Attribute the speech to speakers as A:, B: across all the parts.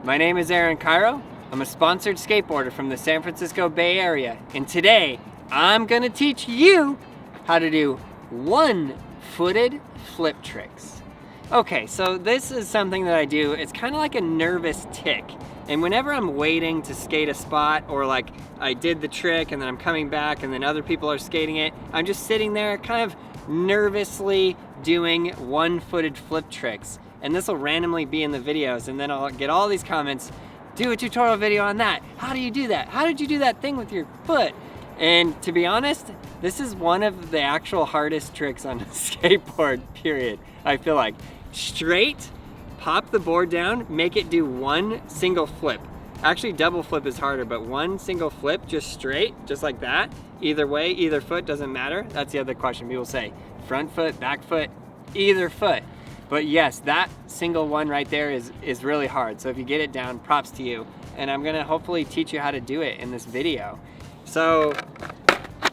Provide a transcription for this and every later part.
A: My name is Kyro'. I'm a sponsored skateboarder from the San Francisco Bay Area, and today I'm gonna teach you how to do one-footed flip tricks. Okay, so this is something that I do. It's kind of like a nervous tick, and whenever I'm waiting to skate a spot, or like I did the trick and then I'm coming back and then other people are skating it, I'm just sitting there kind of nervously doing one-footed flip tricks. And this will randomly be in the videos, and then I'll get all these comments, do a tutorial video on that. How do you do that? How did you do that thing with your foot? And to be honest, this is one of the actual hardest tricks on a skateboard, period. I feel like straight, pop the board down, make it do one single flip. Actually, double flip is harder, but one single flip, just straight, just like that. Either way, either foot, doesn't matter. That's the other question. People say front foot, back foot, either foot. But yes, that single one right there is really hard. So if you get it down, props to you. And I'm gonna hopefully teach you how to do it in this video. So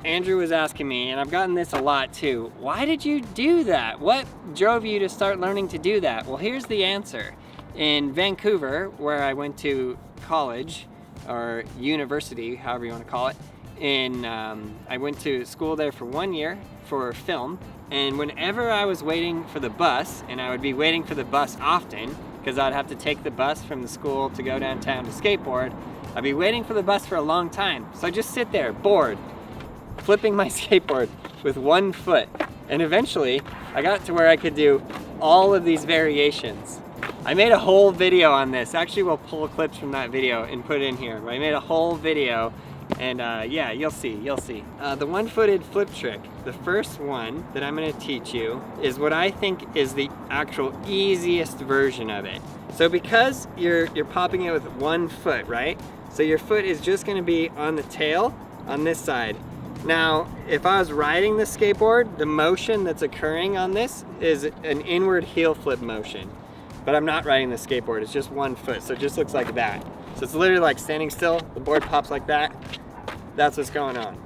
A: Andrew was asking me, and I've gotten this a lot too, why did you do that? What drove you to start learning to do that? Well, here's the answer. In Vancouver, where I went to college, or university, however you wanna call it, I went to school there for 1 year for film. And whenever I was waiting for the bus, and I would be waiting for the bus often, because I'd have to take the bus from the school to go downtown to skateboard, I'd be waiting for the bus for a long time. So I just sit there, bored, flipping my skateboard with one foot. And eventually, I got to where I could do all of these variations. I made a whole video on this. Actually, we'll pull clips from that video and put it in here. I made a whole video, and yeah, you'll see. The one-footed flip trick, the first one that I'm gonna teach you is what I think is the actual easiest version of it. So because you're popping it with one foot, right? So your foot is just gonna be on the tail on this side. Now, if I was riding the skateboard, the motion that's occurring on this is an inward heel flip motion. But I'm not riding the skateboard, it's just one foot, so it just looks like that. So it's literally like standing still, the board pops like that. That's what's going on.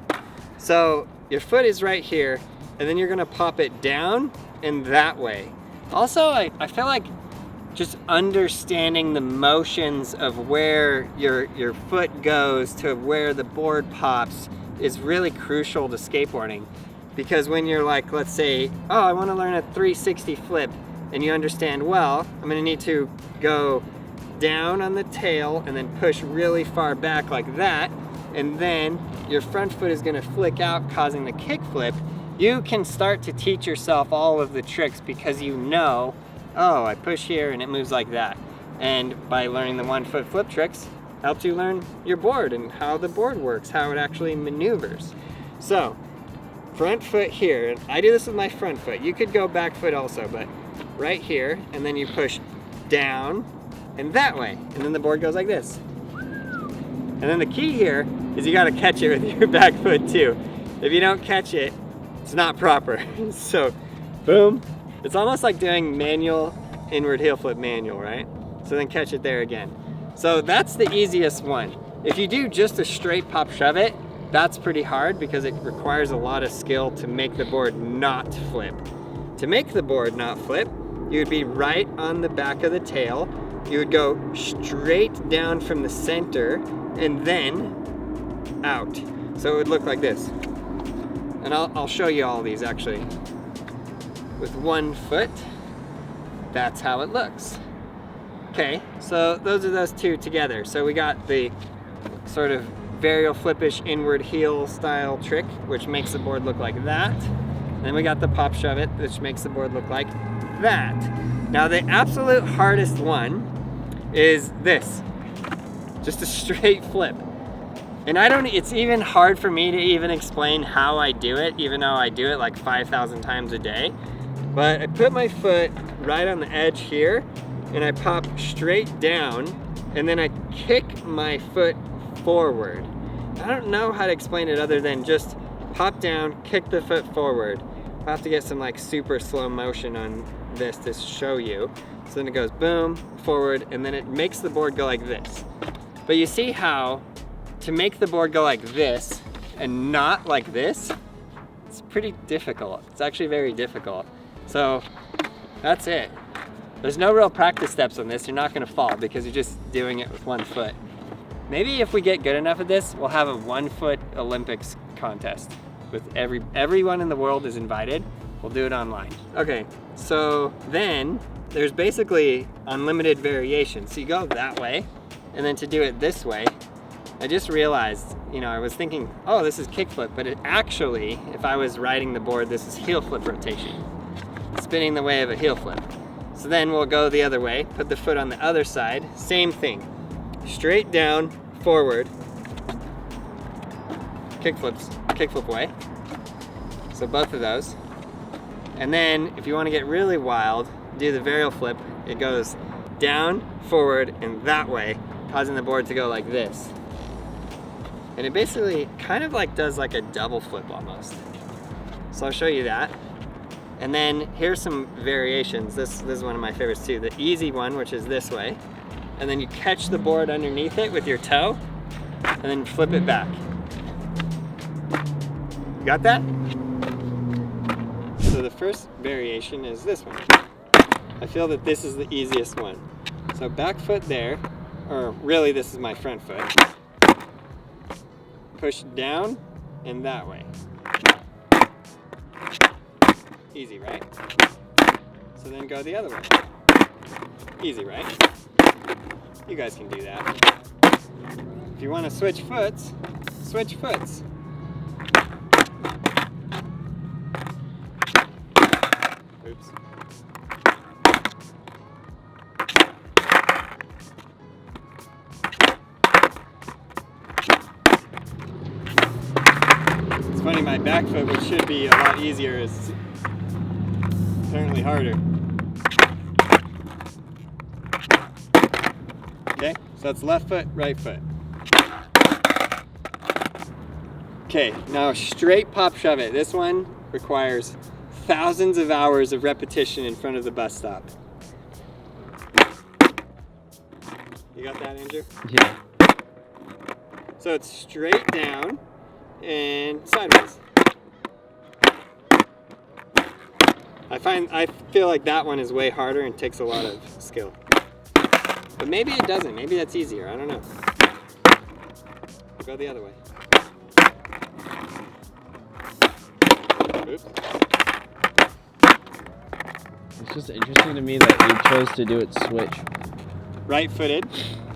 A: So your foot is right here, and then you're gonna pop it down and that way. Also, I feel like just understanding the motions of where your foot goes to where the board pops is really crucial to skateboarding. Because when you're like, let's say, oh, I wanna learn a 360 flip, and you understand, well, I'm gonna need to go down on the tail and then push really far back like that, and then your front foot is gonna flick out, causing the kick flip. You can start to teach yourself all of the tricks because you know, oh, I push here and it moves like that. And by learning the one-foot flip tricks, helps you learn your board and how the board works, how it actually maneuvers. So, front foot here, and I do this with my front foot. You could go back foot also, but right here, and then you push down and that way, and then the board goes like this. And then the key here is you gotta catch it with your back foot too. If you don't catch it, it's not proper. So, boom. It's almost like doing manual, inward heel flip manual, right? So then catch it there again. So that's the easiest one. If you do just a straight pop shove it, that's pretty hard because it requires a lot of skill to make the board not flip. To make the board not flip, you would be right on the back of the tail. You would go straight down from the center and then out. So it would look like this. And I'll show you all these actually. With one foot, that's how it looks. Okay, so those are those two together. So we got the sort of varial flippish inward heel style trick, which makes the board look like that. And then we got the pop shove it, which makes the board look like that. Now the absolute hardest one is this, just a straight flip. And it's even hard for me to even explain how I do it, even though I do it like 5,000 times a day. But I put my foot right on the edge here, and I pop straight down, and then I kick my foot forward. I don't know how to explain it other than just pop down, kick the foot forward. I'll have to get some like super slow motion on this to show you. So then it goes boom, forward, and then it makes the board go like this. But you see how to make the board go like this and not like this, it's pretty difficult. It's actually very difficult. So that's it. There's no real practice steps on this. You're not gonna fall because you're just doing it with 1 foot. Maybe if we get good enough at this, we'll have a 1 foot Olympics contest with everyone in the world is invited. We'll do it online. Okay, so then there's basically unlimited variation. So you go that way, and then to do it this way, I just realized, you know, I was thinking, oh, this is kickflip, but it actually, if I was riding the board, this is heel flip rotation, spinning the way of a heel flip. So then we'll go the other way, put the foot on the other side, same thing. Straight down, forward, kickflip way. So both of those. And then if you want to get really wild, do the varial flip. It goes down, forward, and that way, causing the board to go like this. And it basically kind of like does like a double flip almost. So I'll show you that. And then here's some variations. This is one of my favorites too. The easy one, which is this way. And then you catch the board underneath it with your toe, and then flip it back. You got that? So the first variation is this one. I feel that this is the easiest one. So back foot there, or really this is my front foot. Push down and that way. Easy, right? So then go the other way. Easy, right? You guys can do that. If you want to switch foots, switch foots. Oops. It's funny, my back foot, which should be a lot easier, is apparently harder. Okay, so that's left foot, right foot. Okay, now straight pop shove it. This one requires thousands of hours of repetition in front of the bus stop. You got that, Andrew?
B: Yeah.
A: So it's straight down and sideways. I feel like that one is way harder and takes a lot of skill. But maybe it doesn't. Maybe that's easier. I don't know. We'll go the other way. Oops.
B: It's just interesting to me that you chose to do it switch.
A: Right-footed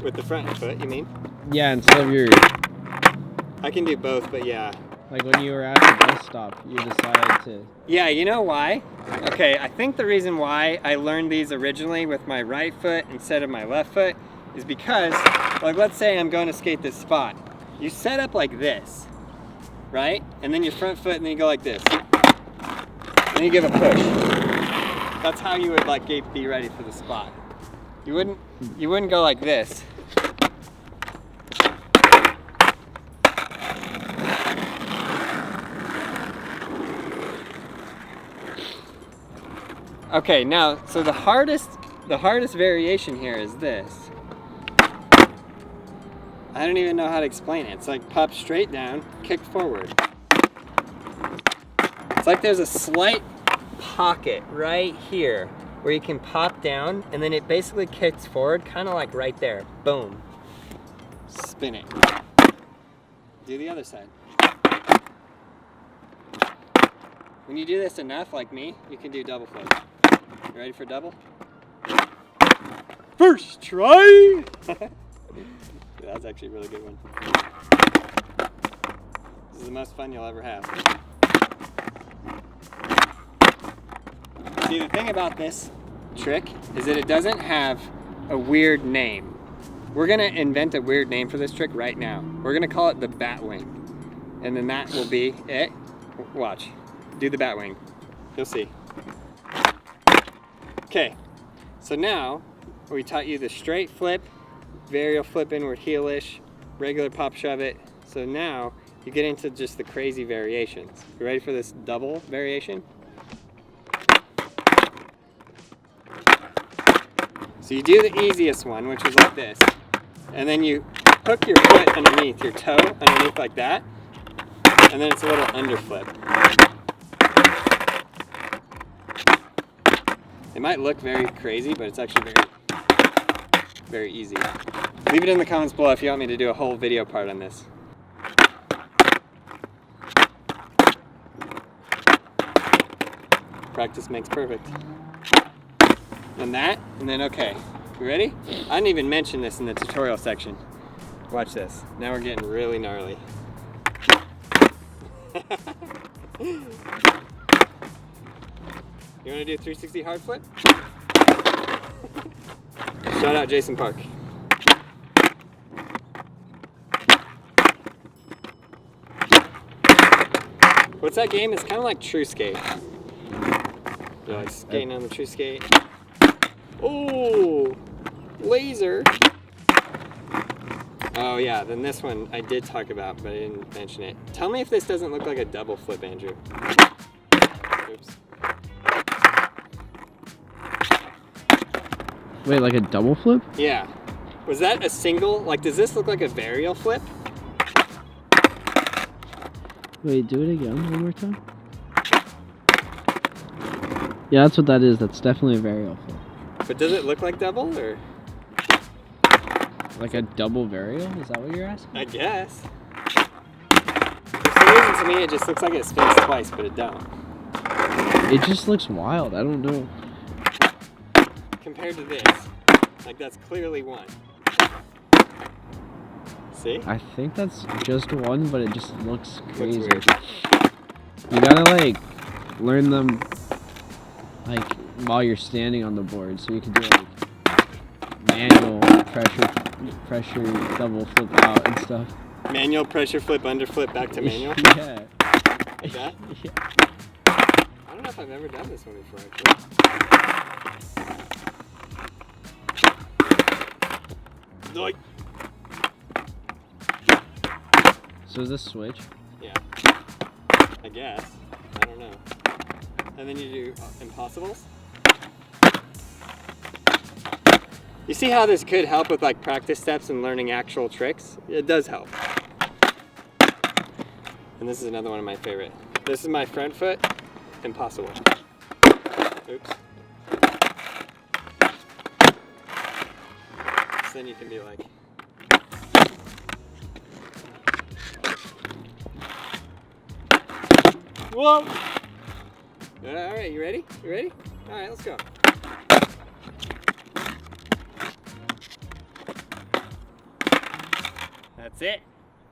A: with the front foot, you mean?
B: Yeah, instead of your...
A: I can do both, but yeah.
B: Like when you were at the bus stop, you decided to...
A: Yeah, you know why? Okay, I think the reason why I learned these originally with my right foot instead of my left foot is because, like, let's say I'm going to skate this spot. You set up like this, right? And then your front foot, and then you go like this. And you give a push. That's how you would like be ready for the spot. You wouldn't go like this. Okay, now, so the hardest variation here is this. I don't even know how to explain it. It's like pop straight down, kick forward. It's like there's a slight pocket right here where you can pop down, and then it basically kicks forward, kind of like right there. Boom. Spin it. Do the other side. When you do this enough, like me, you can do double flip. You ready for double? First try! That's actually a really good one. This is the most fun you'll ever have. See, the thing about this trick is that it doesn't have a weird name. We're gonna invent a weird name for this trick right now. We're gonna call it the batwing. And then that will be it. Watch. Do the batwing. You'll see. Okay, so now we taught you the straight flip, varial flip inward heelish, regular pop shove it. So now you get into just the crazy variations. You ready for this double variation? So you do the easiest one, which is like this, and then you hook your foot underneath, your toe underneath like that, and then it's a little underflip. It might look very crazy, but it's actually very easy. Leave it in the comments below if you want me to do a whole video part on this. Practice makes perfect. And that, and then okay. You ready? I didn't even mention this in the tutorial section. Watch this. Now we're getting really gnarly. You want to do a 360 hard flip? Shout out Jason Park. What's that game? It's kind of like True Skate. You're like skating on the True Skate. Oh, laser. Oh yeah, then this one I did talk about, but I didn't mention it. Tell me if this doesn't look like a double flip, Andrew. Oops.
B: Wait, like a double flip?
A: Yeah. Was that a single? Like, does this look like a varial flip?
B: Wait, do it again one more time. Yeah, that's what that is. That's definitely a varial flip.
A: But does it look like double, or?
B: Like a double varial? Is that what you're asking?
A: I guess. For some reason, to me, it just looks like it spins twice, but it don't.
B: It just looks wild. I don't know.
A: Compared to this, like that's clearly one. See?
B: I think that's just one, but it just looks crazy.
A: Looks weird.
B: You gotta like learn them like while you're standing on the board, so you can do like manual pressure double flip out and stuff.
A: Manual pressure flip, underflip, back to manual?
B: Yeah.
A: Like that?
B: Yeah.
A: I don't know if I've ever done this one before, actually. Like.
B: So is this switch?
A: Yeah. I guess. I don't know. And then you do impossibles? You see how this could help with like practice steps and learning actual tricks? It does help. And this is another one of my favorite. This is my front foot, impossible. Oops. So then you can be like, whoa! All right, you ready? You ready? All right, let's go. That's it.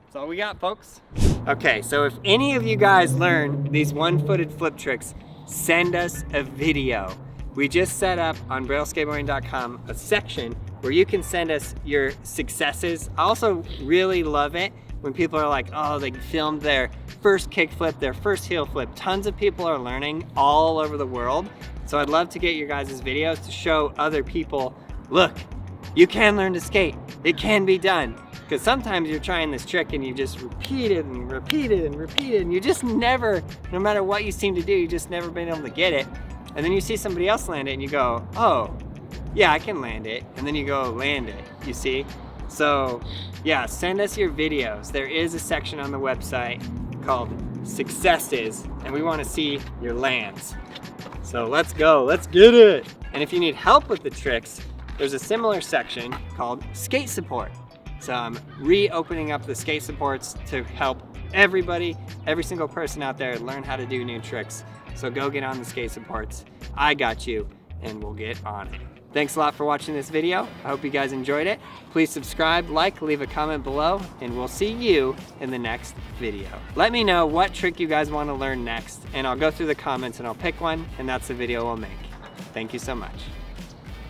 A: That's all we got, folks. Okay, so if any of you guys learn these one-footed flip tricks, send us a video. We just set up on brailleskateboarding.com a section where you can send us your successes. I also really love it when people are like, oh, they filmed their first kick flip, their first heel flip. Tons of people are learning all over the world. So I'd love to get your guys' videos to show other people, look, you can learn to skate. It can be done. Because sometimes you're trying this trick and you just repeat it and repeat it and repeat it, and you just never, no matter what you seem to do, you just never been able to get it. And then you see somebody else land it and you go, oh, yeah, I can land it. And then you go land it, you see? So yeah, send us your videos. There is a section on the website called Successes, and we want to see your lands. So let's go, let's get it. And if you need help with the tricks, there's a similar section called Skate Support. So I'm reopening up the skate supports to help everybody, every single person out there learn how to do new tricks. So go get on the skate supports. I got you, and we'll get on it. Thanks a lot for watching this video. I hope you guys enjoyed it. Please subscribe, like, leave a comment below, and we'll see you in the next video. Let me know what trick you guys want to learn next, and I'll go through the comments and I'll pick one, and that's the video we'll make. Thank you so much.